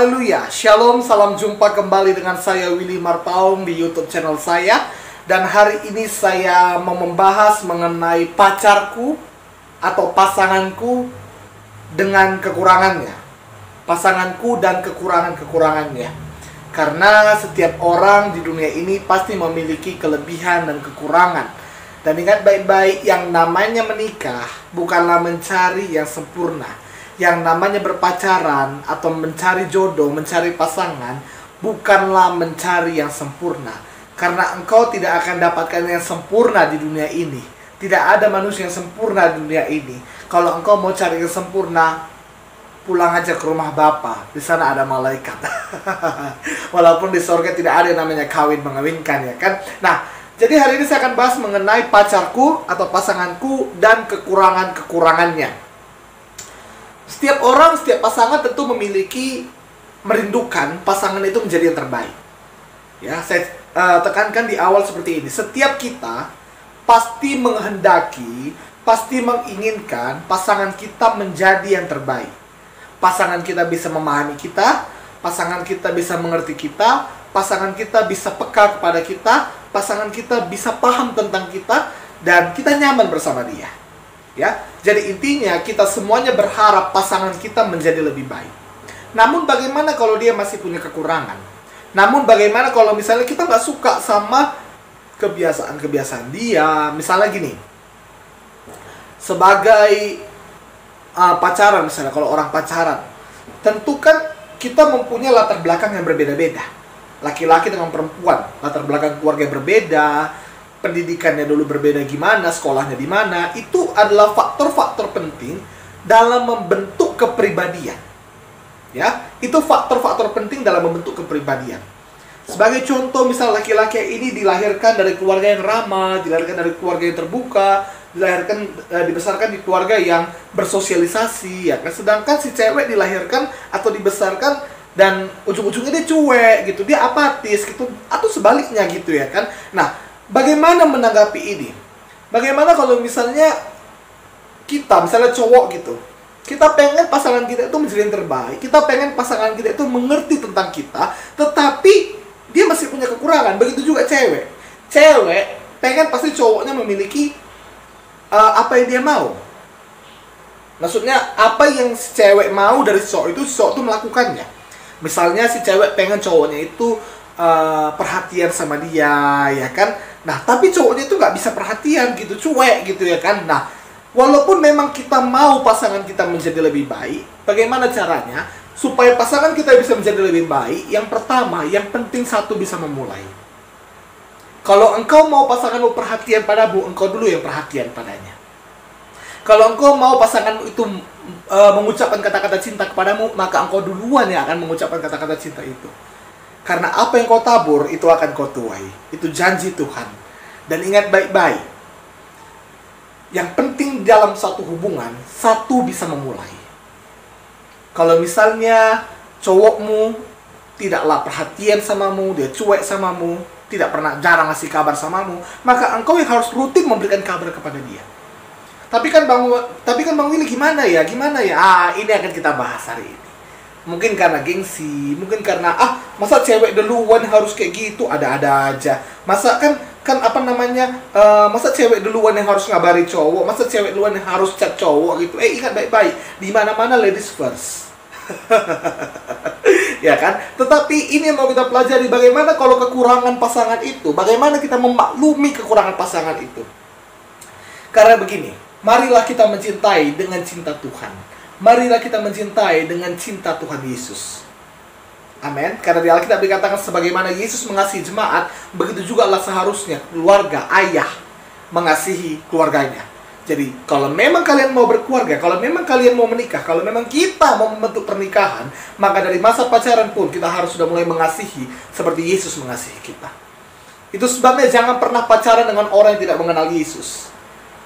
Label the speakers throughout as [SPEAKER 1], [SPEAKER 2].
[SPEAKER 1] Haleluya, Shalom, salam jumpa kembali dengan saya Willy Marpaung di YouTube channel saya. Dan hari ini saya mau membahas mengenai pacarku atau pasanganku dengan kekurangannya. Pasanganku dan kekurangan-kekurangannya. Karena setiap orang di dunia ini pasti memiliki kelebihan dan kekurangan. Dan ingat baik-baik, yang namanya menikah bukanlah mencari yang sempurna. Yang namanya berpacaran atau mencari jodoh, mencari pasangan, bukanlah mencari yang sempurna. Karena engkau tidak akan dapatkan yang sempurna di dunia ini. Tidak ada manusia yang sempurna di dunia ini. Kalau engkau mau cari yang sempurna, pulang aja ke rumah Bapa. Di sana ada malaikat. Walaupun di surga tidak ada yang namanya kawin mengawinkan, ya kan? Nah, jadi hari ini saya akan bahas mengenai pacarku atau pasanganku dan kekurangan-kekurangannya. Setiap orang, setiap pasangan tentu merindukan pasangan itu menjadi yang terbaik. Ya, saya tekankan di awal seperti ini. Setiap kita pasti menghendaki, pasti menginginkan pasangan kita menjadi yang terbaik. Pasangan kita bisa memahami kita, pasangan kita bisa mengerti kita, pasangan kita bisa peka kepada kita, pasangan kita bisa paham tentang kita, dan kita nyaman bersama dia. Ya, jadi intinya kita semuanya berharap pasangan kita menjadi lebih baik. Namun bagaimana kalau dia masih punya kekurangan? Namun bagaimana kalau misalnya kita nggak suka sama kebiasaan-kebiasaan dia? Misalnya gini, sebagai pacaran misalnya, kalau orang pacaran, tentu kan kita mempunyai latar belakang yang berbeda-beda. Laki-laki dengan perempuan, latar belakang keluarga yang berbeda, pendidikannya dulu berbeda gimana, sekolahnya di mana, itu adalah faktor-faktor penting dalam membentuk kepribadian. Ya, itu faktor-faktor penting dalam membentuk kepribadian. Sebagai contoh, misal laki-laki ini dilahirkan dari keluarga yang ramah, dilahirkan dari keluarga yang terbuka, dibesarkan di keluarga yang bersosialisasi, ya kan? Sedangkan si cewek dilahirkan atau dibesarkan dan ujung-ujungnya dia cuek gitu, dia apatis gitu, atau sebaliknya gitu, ya kan? Nah, bagaimana menanggapi ini? Bagaimana kalau misalnya kita, misalnya cowok gitu, kita pengen pasangan kita itu menjadi yang terbaik, kita pengen pasangan kita itu mengerti tentang kita, tetapi dia masih punya kekurangan. Begitu juga cewek. Cewek pengen pasti cowoknya memiliki apa yang dia mau. Maksudnya, apa yang si cewek mau dari si cowok itu melakukannya. Misalnya si cewek pengen cowoknya itu perhatian sama dia, ya kan? Nah, tapi cowoknya itu nggak bisa perhatian gitu, cuek gitu, ya kan? Nah, walaupun memang kita mau pasangan kita menjadi lebih baik, bagaimana caranya supaya pasangan kita bisa menjadi lebih baik? Yang pertama, yang penting satu, bisa memulai. Kalau engkau mau pasanganmu perhatian padamu, engkau dulu yang perhatian padanya. Kalau engkau mau pasanganmu itu mengucapkan kata-kata cinta kepadamu, maka engkau duluan yang akan mengucapkan kata-kata cinta itu. Karena apa yang kau tabur, itu akan kau tuai. Itu janji Tuhan. Dan ingat baik-baik, yang penting dalam satu hubungan, satu bisa memulai. Kalau misalnya cowokmu tidaklah perhatian samamu, dia cuek samamu, tidak pernah, jarang ngasih kabar samamu, maka engkau yang harus rutin memberikan kabar kepada dia. Tapi kan Bang Willy, gimana ya? Ini akan kita bahas hari ini. Mungkin karena gengsi, mungkin karena masa cewek duluan harus kayak gitu, ada-ada aja. Masa masa cewek duluan yang harus ngabari cowok, masa cewek duluan yang harus chat cowok gitu. Ingat baik-baik, di mana-mana ladies first. Ya kan? Tetapi ini yang mau kita pelajari, bagaimana kalau kekurangan pasangan itu, bagaimana kita memaklumi kekurangan pasangan itu. Karena begini, marilah kita mencintai dengan cinta Tuhan. Marilah kita mencintai dengan cinta Tuhan Yesus. Amin. Karena di Alkitab dikatakan sebagaimana Yesus mengasihi jemaat, begitu juga lah seharusnya keluarga, ayah mengasihi keluarganya. Jadi kalau memang kalian mau berkeluarga, kalau memang kalian mau menikah, kalau memang kita mau membentuk pernikahan, maka dari masa pacaran pun kita harus sudah mulai mengasihi seperti Yesus mengasihi kita. Itu sebabnya jangan pernah pacaran dengan orang yang tidak mengenal Yesus.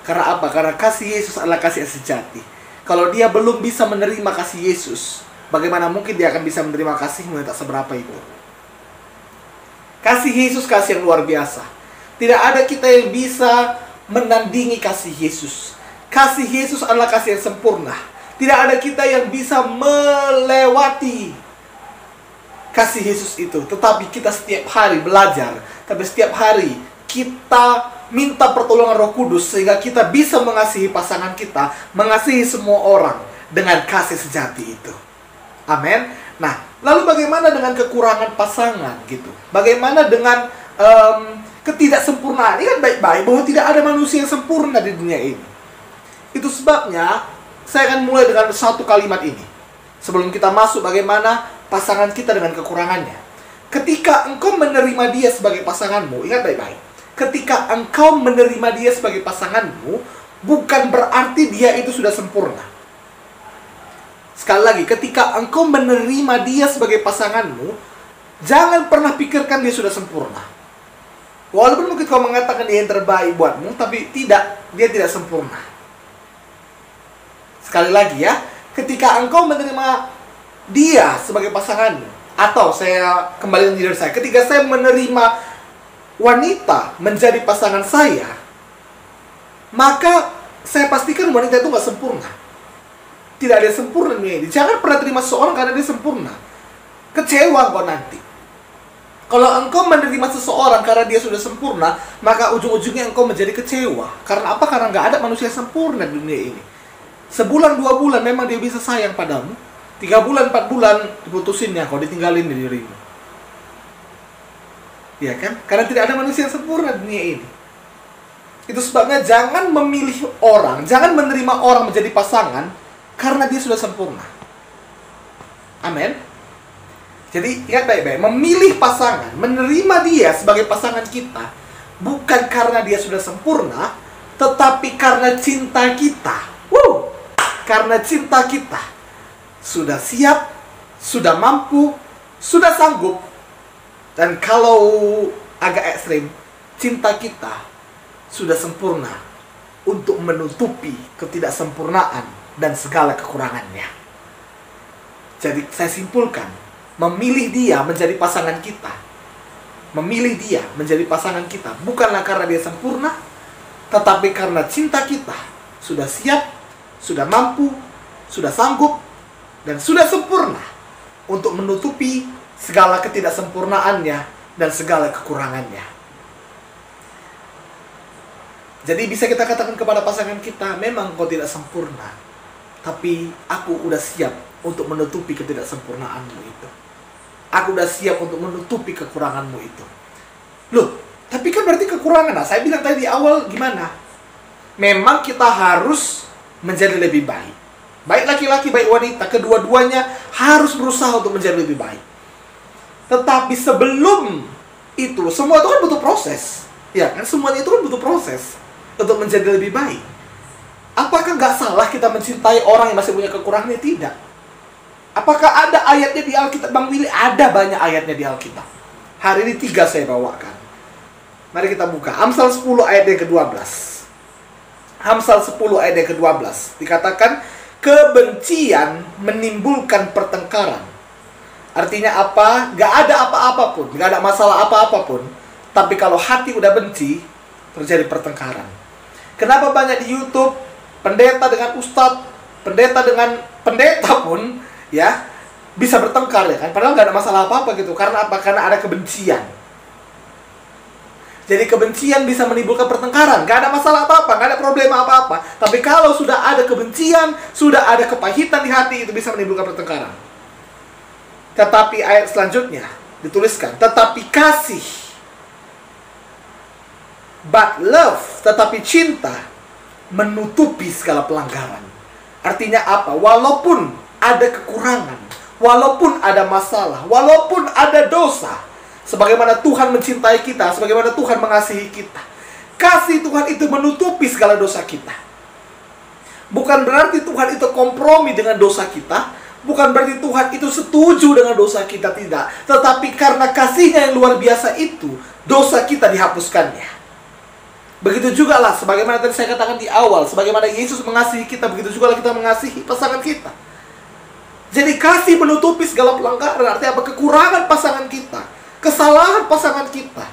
[SPEAKER 1] Karena apa? Karena kasih Yesus adalah kasih yang sejati. Kalau dia belum bisa menerima kasih Yesus, bagaimana mungkin dia akan bisa menerima kasihmu yang tak seberapa itu? Kasih Yesus kasih yang luar biasa. Tidak ada kita yang bisa menandingi kasih Yesus. Kasih Yesus adalah kasih yang sempurna. Tidak ada kita yang bisa melewati kasih Yesus itu, tetapi kita setiap hari belajar, tapi setiap hari kita minta pertolongan Roh Kudus sehingga kita bisa mengasihi pasangan kita, mengasihi semua orang dengan kasih sejati itu. Amin. Nah, lalu bagaimana dengan kekurangan pasangan gitu? Bagaimana dengan ketidaksempurnaan? Ini kan baik-baik bahwa tidak ada manusia yang sempurna di dunia ini. Itu sebabnya saya akan mulai dengan satu kalimat ini. Sebelum kita masuk bagaimana pasangan kita dengan kekurangannya. Ketika engkau menerima dia sebagai pasanganmu, ingat baik-baik. Ketika engkau menerima dia sebagai pasanganmu, bukan berarti dia itu sudah sempurna. Sekali lagi, ketika engkau menerima dia sebagai pasanganmu, jangan pernah pikirkan dia sudah sempurna. Walaupun mungkin kau mengatakan dia yang terbaik buatmu, tapi tidak, dia tidak sempurna. Sekali lagi ya, ketika engkau menerima dia sebagai pasanganmu, atau saya kembali ke diri saya, ketika saya menerima wanita menjadi pasangan saya, maka saya pastikan wanita itu nggak sempurna. Tidak ada yang sempurna nih. Jangan pernah terima seseorang karena dia sempurna. Kecewa kau nanti. Kalau engkau menerima seseorang karena dia sudah sempurna, maka ujung-ujungnya engkau menjadi kecewa. Karena apa? Karena nggak ada manusia sempurna di dunia ini. Sebulan, 2 bulan memang dia bisa sayang padamu. 3 bulan, 4 bulan diputusinnya, kau ditinggalin di dirimu. Ya kan? Karena tidak ada manusia yang sempurna di dunia ini. Itu sebabnya jangan memilih orang, jangan menerima orang menjadi pasangan karena dia sudah sempurna. Amin. Jadi ingat baik-baik, memilih pasangan, menerima dia sebagai pasangan kita, bukan karena dia sudah sempurna, tetapi karena cinta kita. Karena cinta kita sudah siap, sudah mampu, sudah sanggup. Dan kalau agak ekstrim, cinta kita sudah sempurna untuk menutupi ketidaksempurnaan dan segala kekurangannya. Jadi saya simpulkan, memilih dia menjadi pasangan kita, memilih dia menjadi pasangan kita bukanlah karena dia sempurna, tetapi karena cinta kita sudah siap, sudah mampu, sudah sanggup, dan sudah sempurna untuk menutupi segala ketidaksempurnaannya dan segala kekurangannya. Jadi bisa kita katakan kepada pasangan kita, memang kau tidak sempurna, tapi aku udah siap untuk menutupi ketidaksempurnaanmu itu. Aku udah siap untuk menutupi kekuranganmu itu. Loh, tapi kan berarti kekurangan. Nah, saya bilang tadi di awal gimana? Memang kita harus menjadi lebih baik. Baik laki-laki, baik wanita, kedua-duanya harus berusaha untuk menjadi lebih baik. Tetapi sebelum itu, semua itu kan butuh proses. Ya kan, semuanya itu kan butuh proses untuk menjadi lebih baik. Apakah nggak salah kita mencintai orang yang masih punya kekurangan? Tidak. Apakah ada ayatnya di Alkitab? Bang Willy, ada banyak ayatnya di Alkitab. Hari ini 3 saya bawakan. Mari kita buka. Amsal 10 ayat yang ke-12. Amsal 10 ayat yang ke-12. Dikatakan, kebencian menimbulkan pertengkaran. Artinya apa? Nggak ada apa-apa pun. Nggak ada masalah apa-apa pun. Tapi kalau hati udah benci, terjadi pertengkaran. Kenapa banyak di YouTube pendeta dengan ustadz, pendeta dengan pendeta pun ya bisa bertengkar ya kan? Padahal nggak ada masalah apa-apa gitu. Karena apa? Karena ada kebencian. Jadi kebencian bisa menimbulkan pertengkaran. Nggak ada masalah apa-apa, nggak ada problema apa-apa. Tapi kalau sudah ada kebencian, sudah ada kepahitan di hati, itu bisa menimbulkan pertengkaran. Tetapi ayat selanjutnya dituliskan, tetapi kasih, but love, tetapi cinta menutupi segala pelanggaran. Artinya apa? Walaupun ada kekurangan, walaupun ada masalah, walaupun ada dosa, sebagaimana Tuhan mencintai kita, sebagaimana Tuhan mengasihi kita, kasih Tuhan itu menutupi segala dosa kita. Bukan berarti Tuhan itu kompromi dengan dosa kita, bukan berarti Tuhan itu setuju dengan dosa kita, tidak. Tetapi karena kasihnya yang luar biasa itu, dosa kita dihapuskannya. Begitu juga lah, sebagaimana tadi saya katakan di awal, sebagaimana Yesus mengasihi kita, begitu juga lah kita mengasihi pasangan kita. Jadi kasih menutupi segala pelanggaran. Artinya apa? Kekurangan pasangan kita, kesalahan pasangan kita,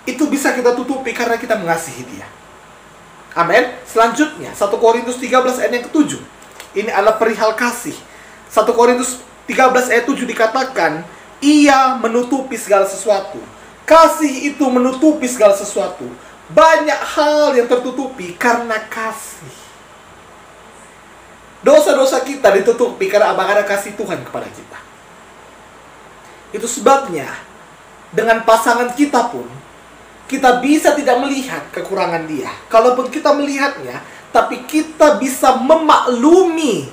[SPEAKER 1] itu bisa kita tutupi karena kita mengasihi dia. Amin. Selanjutnya 1 Korintus 13 ayat yang ke-7. Ini adalah perihal kasih. 1 Korintus 13 ayat 7 dikatakan, Ia menutupi segala sesuatu. Kasih itu menutupi segala sesuatu. Banyak hal yang tertutupi karena kasih. Dosa-dosa kita ditutupi karena ada kasih Tuhan kepada kita. Itu sebabnya dengan pasangan kita pun kita bisa tidak melihat kekurangan dia. Kalaupun kita melihatnya, tapi kita bisa memaklumi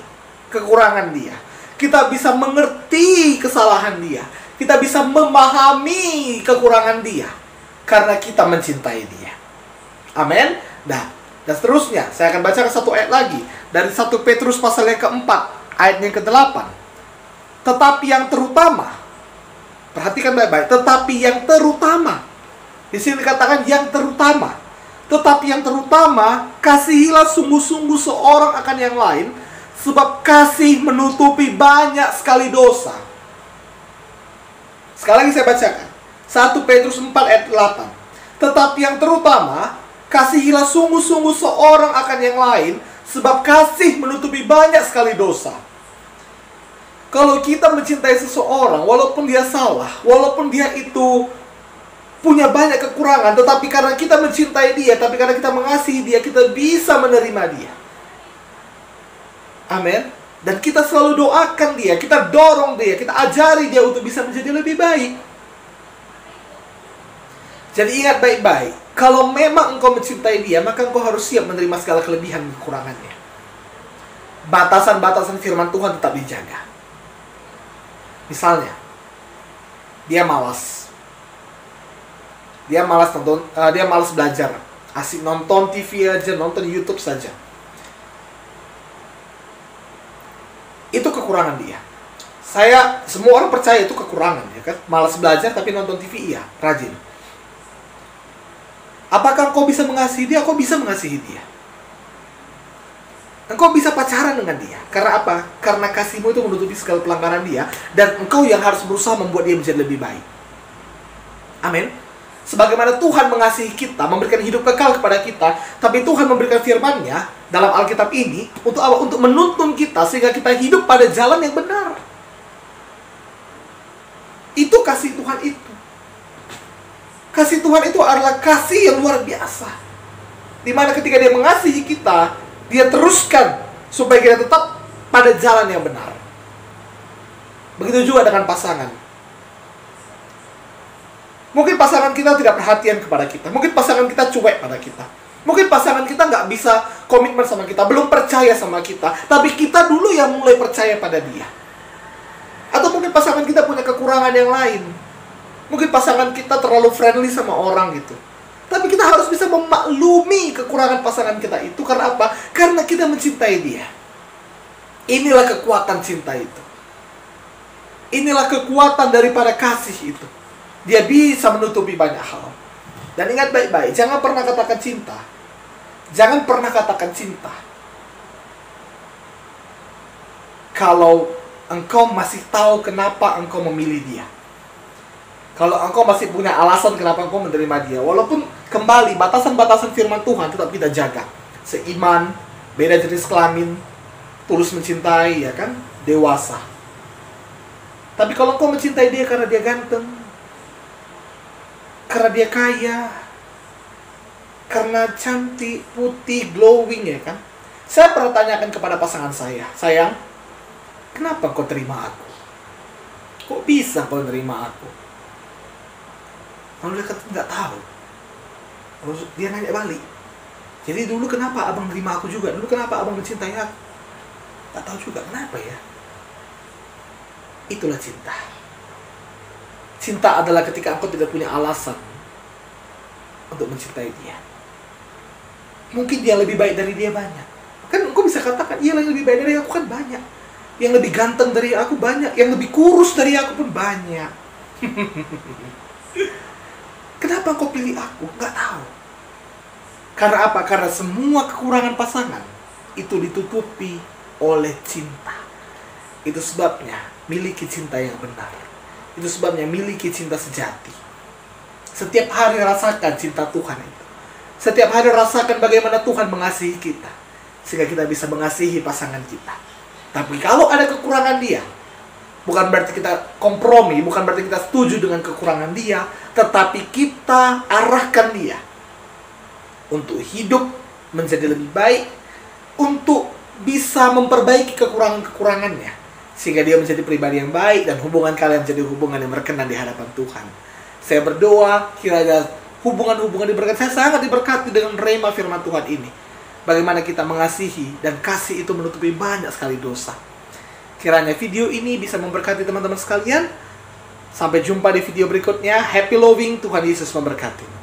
[SPEAKER 1] kekurangan dia. Kita bisa mengerti kesalahan dia. Kita bisa memahami kekurangan dia. Karena kita mencintai dia. Amin. Nah, dan seterusnya, saya akan bacakan satu ayat lagi. Dari 1 Petrus pasal yang keempat, ayat yang ke-8. Tetapi yang terutama, perhatikan baik-baik, tetapi yang terutama. Di sini dikatakan yang terutama. Tetapi yang terutama, kasihilah sungguh-sungguh seorang akan yang lain, sebab kasih menutupi banyak sekali dosa. Sekali lagi saya bacakan. 1 Petrus 4 ayat 8. Tetapi yang terutama, kasihilah sungguh-sungguh seorang akan yang lain, sebab kasih menutupi banyak sekali dosa. Kalau kita mencintai seseorang, walaupun dia salah, walaupun dia itu punya banyak kekurangan, tetapi karena kita mencintai dia, tapi karena kita mengasihi dia, kita bisa menerima dia. Amin. Dan kita selalu doakan dia, kita dorong dia, kita ajari dia untuk bisa menjadi lebih baik. Jadi ingat baik-baik, kalau memang engkau mencintai dia, maka engkau harus siap menerima segala kelebihan dan kekurangannya. Batasan-batasan firman Tuhan tetap dijaga. Misalnya, dia malas. Dia malas belajar. Asik nonton TV aja, nonton YouTube saja. Itu kekurangan dia. Semua orang percaya itu kekurangan, ya kan? Malas belajar tapi nonton TV, iya, rajin. Apakah engkau bisa mengasihi dia? Engkau bisa mengasihi dia. Engkau bisa pacaran dengan dia. Karena apa? Karena kasihmu itu menutupi segala pelanggaran dia, dan engkau yang harus berusaha membuat dia menjadi lebih baik. Amin. Sebagaimana Tuhan mengasihi kita, memberikan hidup kekal kepada kita, tapi Tuhan memberikan firman-Nya dalam Alkitab ini untuk apa? Untuk menuntun kita sehingga kita hidup pada jalan yang benar. Itu kasih Tuhan itu. Kasih Tuhan itu adalah kasih yang luar biasa. Dimana ketika dia mengasihi kita, dia teruskan supaya kita tetap pada jalan yang benar. Begitu juga dengan pasangan. Mungkin pasangan kita tidak perhatian kepada kita. Mungkin pasangan kita cuek pada kita. Mungkin pasangan kita nggak bisa komitmen sama kita, belum percaya sama kita. Tapi kita dulu yang mulai percaya pada dia. Atau mungkin pasangan kita punya kekurangan yang lain. Mungkin pasangan kita terlalu friendly sama orang gitu. Tapi kita harus bisa memaklumi kekurangan pasangan kita itu. Karena apa? Karena kita mencintai dia. Inilah kekuatan cinta itu. Inilah kekuatan daripada kasih itu. Dia bisa menutupi banyak hal. Dan ingat baik-baik, jangan pernah katakan cinta. Jangan pernah katakan cinta kalau engkau masih tahu kenapa engkau memilih dia. Kalau engkau masih punya alasan kenapa engkau menerima dia. Walaupun kembali, batasan-batasan firman Tuhan tetap kita jaga. Seiman, beda jenis kelamin, tulus mencintai, ya kan? Dewasa. Tapi kalau engkau mencintai dia karena dia ganteng, karena dia kaya, karena cantik, putih, glowing, ya kan? Saya pernah tanyakan kepada pasangan saya, sayang, kenapa kau terima aku? Kok bisa kau terima aku? Lalu dia kata, nggak tahu. Lalu dia nanya balik, jadi dulu kenapa abang terima aku juga? Dulu kenapa abang mencintai aku? Nggak tahu juga, kenapa ya? Itulah cinta. Cinta adalah ketika engkau tidak punya alasan untuk mencintai dia. Mungkin dia lebih baik dari dia banyak. Kan engkau bisa katakan, iya yang lebih baik dari aku kan banyak. Yang lebih ganteng dari aku banyak. Yang lebih kurus dari aku pun banyak. Kenapa engkau pilih aku? Gak tahu. Karena apa? Karena semua kekurangan pasangan itu ditutupi oleh cinta. Itu sebabnya miliki cinta yang benar. Itu sebabnya miliki cinta sejati. Setiap hari rasakan cinta Tuhan itu. Setiap hari rasakan bagaimana Tuhan mengasihi kita, sehingga kita bisa mengasihi pasangan kita. Tapi kalau ada kekurangan dia, Bukan berarti kita kompromi, bukan berarti kita setuju dengan kekurangan dia, tetapi kita arahkan dia untuk hidup menjadi lebih baik, untuk bisa memperbaiki kekurangan-kekurangannya, sehingga dia menjadi pribadi yang baik dan hubungan kalian menjadi hubungan yang berkenan di hadapan Tuhan. Saya berdoa kiranya hubungan-hubungan diberkati. Saya sangat diberkati dengan rema firman Tuhan ini. Bagaimana kita mengasihi dan kasih itu menutupi banyak sekali dosa. Kiranya video ini bisa memberkati teman-teman sekalian. Sampai jumpa di video berikutnya. Happy loving, Tuhan Yesus memberkati.